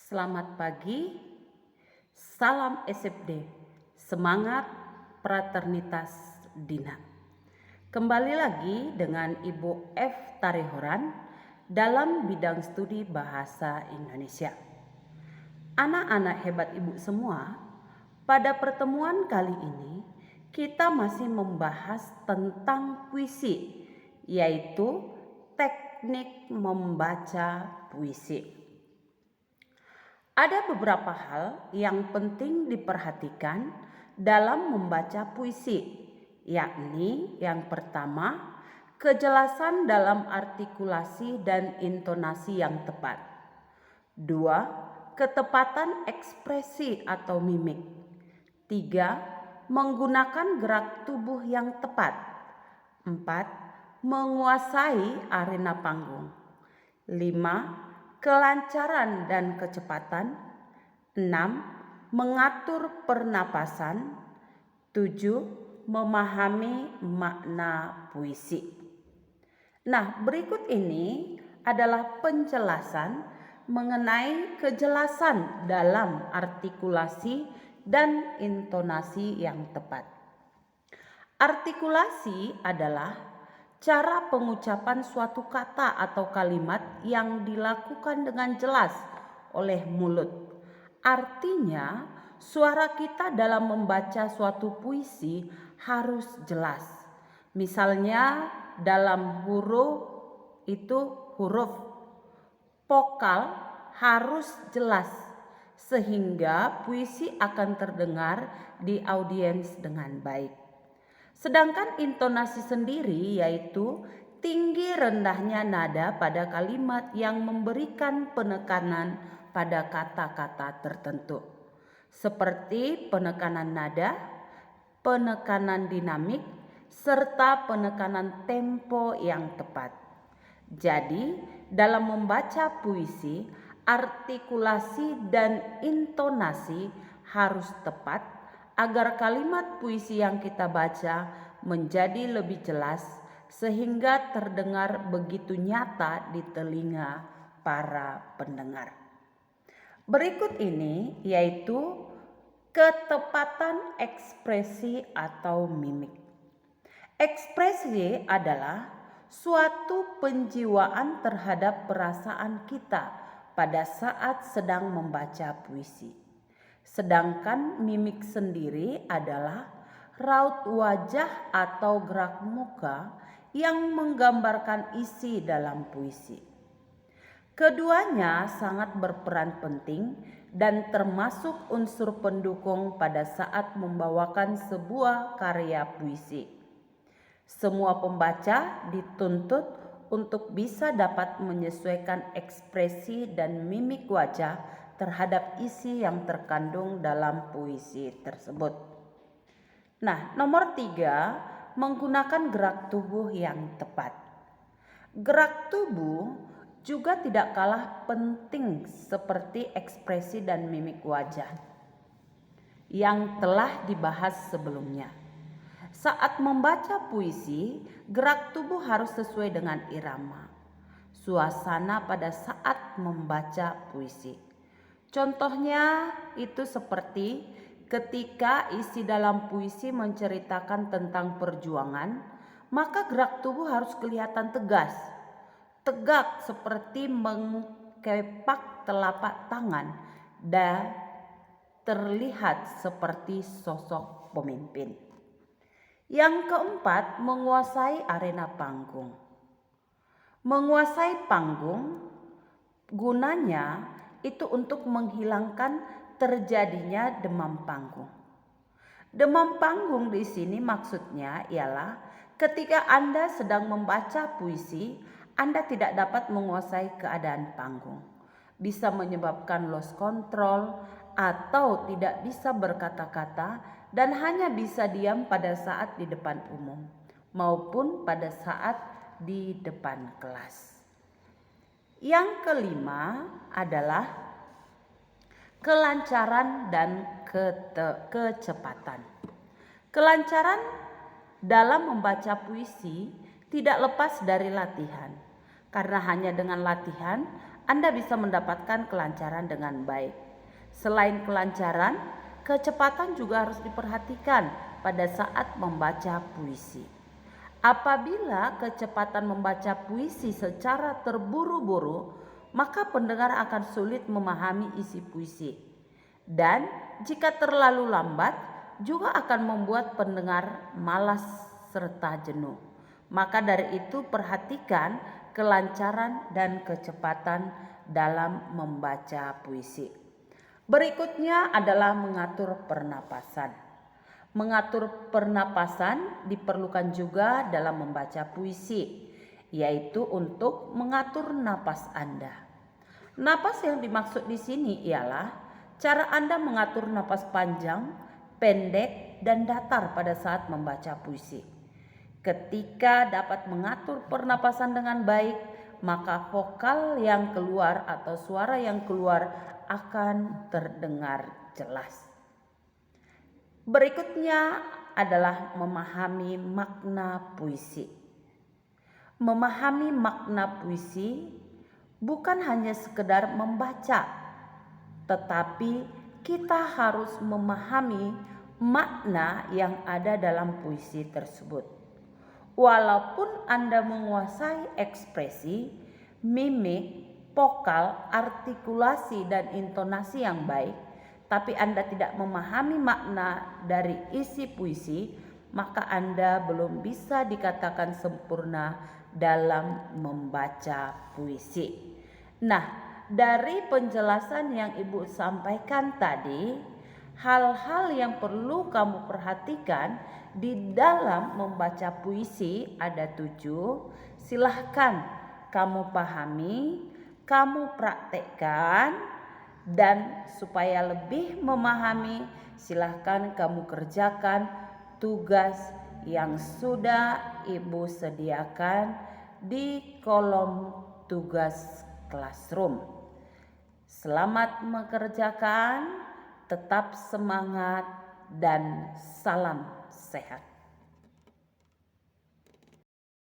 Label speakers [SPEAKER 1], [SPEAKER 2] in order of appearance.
[SPEAKER 1] Selamat pagi, salam SFD, semangat fraternitas Dina. Kembali lagi dengan Ibu F. Tarihoran dalam bidang studi bahasa Indonesia. Anak-anak hebat Ibu semua, pada pertemuan kali ini kita masih membahas tentang puisi, yaitu teknik membaca puisi. Ada beberapa hal yang penting diperhatikan dalam membaca puisi, yakni yang pertama, kejelasan dalam artikulasi dan intonasi yang tepat. 2. Ketepatan ekspresi atau mimik. 3. Menggunakan gerak tubuh yang tepat. 4. Menguasai arena panggung. 5. Kelancaran dan kecepatan. 6. Mengatur pernapasan. 7. Memahami makna puisi. Nah, berikut ini adalah penjelasan mengenai kejelasan dalam artikulasi dan intonasi yang tepat. Artikulasi adalah cara pengucapan suatu kata atau kalimat yang dilakukan dengan jelas oleh mulut. Artinya, suara kita dalam membaca suatu puisi harus jelas. Misalnya dalam huruf vokal harus jelas sehingga puisi akan terdengar di audiens dengan baik. Sedangkan intonasi sendiri yaitu tinggi rendahnya nada pada kalimat yang memberikan penekanan pada kata-kata tertentu. Seperti penekanan nada, penekanan dinamik, serta penekanan tempo yang tepat. Jadi, dalam membaca puisi, artikulasi dan intonasi harus tepat agar kalimat puisi yang kita baca menjadi lebih jelas sehingga terdengar begitu nyata di telinga para pendengar. Berikut ini yaitu ketepatan ekspresi atau mimik. Ekspresi adalah suatu penjiwaan terhadap perasaan kita pada saat sedang membaca puisi. Sedangkan mimik sendiri adalah raut wajah atau gerak muka yang menggambarkan isi dalam puisi. Keduanya sangat berperan penting dan termasuk unsur pendukung pada saat membawakan sebuah karya puisi. Semua pembaca dituntut untuk bisa dapat menyesuaikan ekspresi dan mimik wajah terhadap isi yang terkandung dalam puisi tersebut. Nah, nomor 3, menggunakan gerak tubuh yang tepat. Gerak tubuh juga tidak kalah penting seperti ekspresi dan mimik wajah yang telah dibahas sebelumnya. Saat membaca puisi, gerak tubuh harus sesuai dengan irama, suasana pada saat membaca puisi. Contohnya itu seperti ketika isi dalam puisi menceritakan tentang perjuangan, maka gerak tubuh harus kelihatan tegas, tegak seperti mengkepak telapak tangan dan terlihat seperti sosok pemimpin. Yang keempat, menguasai arena panggung. Menguasai panggung gunanya itu untuk menghilangkan terjadinya demam panggung. Demam panggung di sini maksudnya ialah ketika Anda sedang membaca puisi, Anda tidak dapat menguasai keadaan panggung. Bisa menyebabkan lost control atau tidak bisa berkata-kata dan hanya bisa diam pada saat di depan umum maupun pada saat di depan kelas. Yang kelima adalah kelancaran dan kecepatan. Kelancaran dalam membaca puisi tidak lepas dari latihan, karena hanya dengan latihan Anda bisa mendapatkan kelancaran dengan baik. Selain kelancaran, kecepatan juga harus diperhatikan pada saat membaca puisi. Apabila kecepatan membaca puisi secara terburu-buru, maka pendengar akan sulit memahami isi puisi. Dan jika terlalu lambat, juga akan membuat pendengar malas serta jenuh. Maka dari itu perhatikan kelancaran dan kecepatan dalam membaca puisi. Berikutnya adalah mengatur pernapasan. Mengatur pernapasan diperlukan juga dalam membaca puisi, yaitu untuk mengatur napas Anda. Napas yang dimaksud di sini ialah cara Anda mengatur napas panjang, pendek, dan datar pada saat membaca puisi. Ketika dapat mengatur pernapasan dengan baik, maka vokal yang keluar atau suara yang keluar akan terdengar jelas. Berikutnya adalah memahami makna puisi. Memahami makna puisi bukan hanya sekedar membaca, tetapi kita harus memahami makna yang ada dalam puisi tersebut. Walaupun Anda menguasai ekspresi, mimik, vokal, artikulasi, dan intonasi yang baik, tapi Anda tidak memahami makna dari isi puisi, maka Anda belum bisa dikatakan sempurna dalam membaca puisi. Nah, dari penjelasan yang Ibu sampaikan tadi, hal-hal yang perlu kamu perhatikan di dalam membaca puisi ada 7. Silahkan kamu pahami, kamu praktekkan, dan supaya lebih memahami, silahkan kamu kerjakan tugas yang sudah Ibu sediakan di kolom tugas classroom. Selamat mengerjakan, tetap semangat, dan salam sehat.